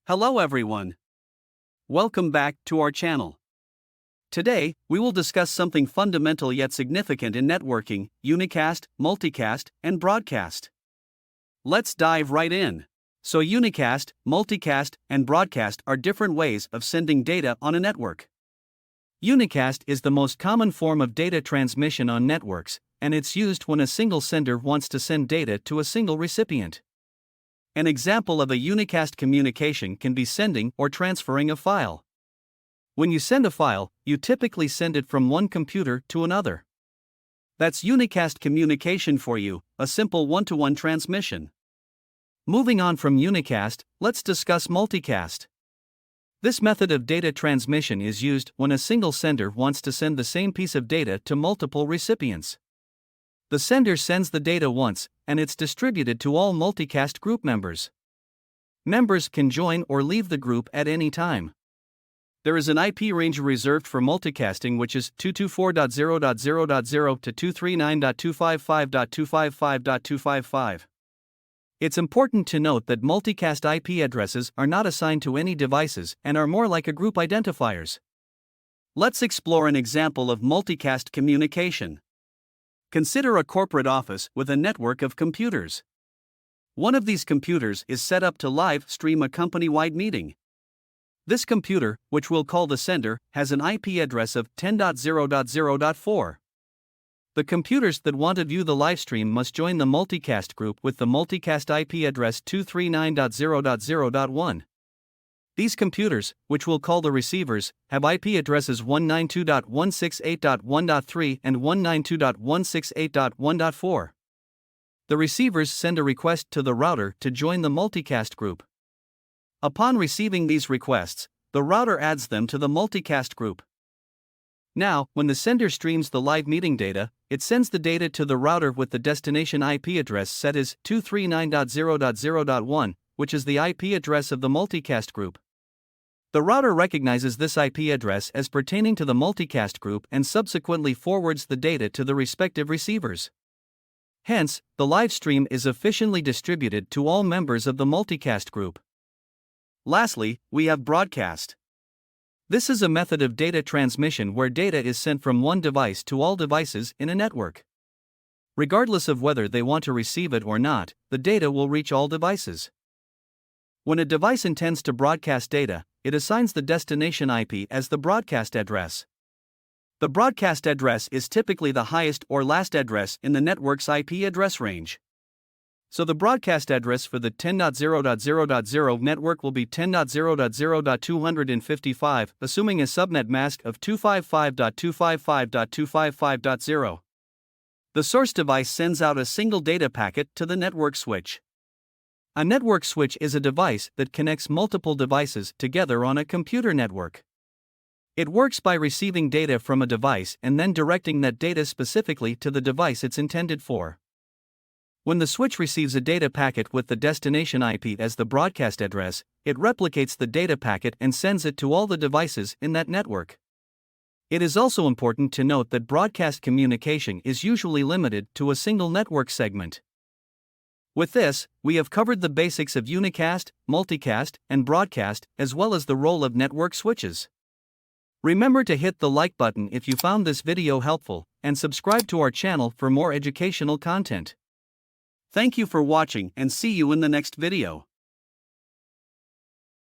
Hello everyone. Welcome back to our channel. Today, we will discuss something fundamental yet significant in networking: unicast, multicast, and broadcast. Let's dive right in. So unicast, multicast, and broadcast are different ways of sending data on a network. Unicast is the most common form of data transmission on networks, and it's used when a single sender wants to send data to a single recipient. An example of a unicast communication can be sending or transferring a file. When you send a file, you typically send it from one computer to another. That's unicast communication for you, a simple one-to-one transmission. Moving on from unicast, let's discuss multicast. This method of data transmission is used when a single sender wants to send the same piece of data to multiple recipients. The sender sends the data once, and it's distributed to all multicast group members. Members can join or leave the group at any time. There is an IP range reserved for multicasting, which is 224.0.0.0 to 239.255.255.255. It's important to note that multicast IP addresses are not assigned to any devices and are more like a group identifiers. Let's explore an example of multicast communication. Consider a corporate office with a network of computers. One of these computers is set up to live stream a company-wide meeting. This computer, which we'll call the sender, has an IP address of 10.0.0.4. The computers that want to view the livestream must join the multicast group with the multicast IP address 239.0.0.1. These computers, which we'll call the receivers, have IP addresses 192.168.1.3 and 192.168.1.4. The receivers send a request to the router to join the multicast group. Upon receiving these requests, the router adds them to the multicast group. Now, when the sender streams the live meeting data, it sends the data to the router with the destination IP address set as 239.0.0.1, which is the IP address of the multicast group. The router recognizes this IP address as pertaining to the multicast group and subsequently forwards the data to the respective receivers. Hence, the live stream is efficiently distributed to all members of the multicast group. Lastly, we have broadcast. This is a method of data transmission where data is sent from one device to all devices in a network. Regardless of whether they want to receive it or not, the data will reach all devices. When a device intends to broadcast data, it assigns the destination IP as the broadcast address. The broadcast address is typically the highest or last address in the network's IP address range. So the broadcast address for the 10.0.0.0 network will be 10.0.0.255, assuming a subnet mask of 255.255.255.0. The source device sends out a single data packet to the network switch. A network switch is a device that connects multiple devices together on a computer network. It works by receiving data from a device and then directing that data specifically to the device it's intended for. When the switch receives a data packet with the destination IP as the broadcast address, it replicates the data packet and sends it to all the devices in that network. It is also important to note that broadcast communication is usually limited to a single network segment. With this, we have covered the basics of unicast, multicast, and broadcast, as well as the role of network switches. Remember to hit the like button if you found this video helpful, and subscribe to our channel for more educational content. Thank you for watching and see you in the next video.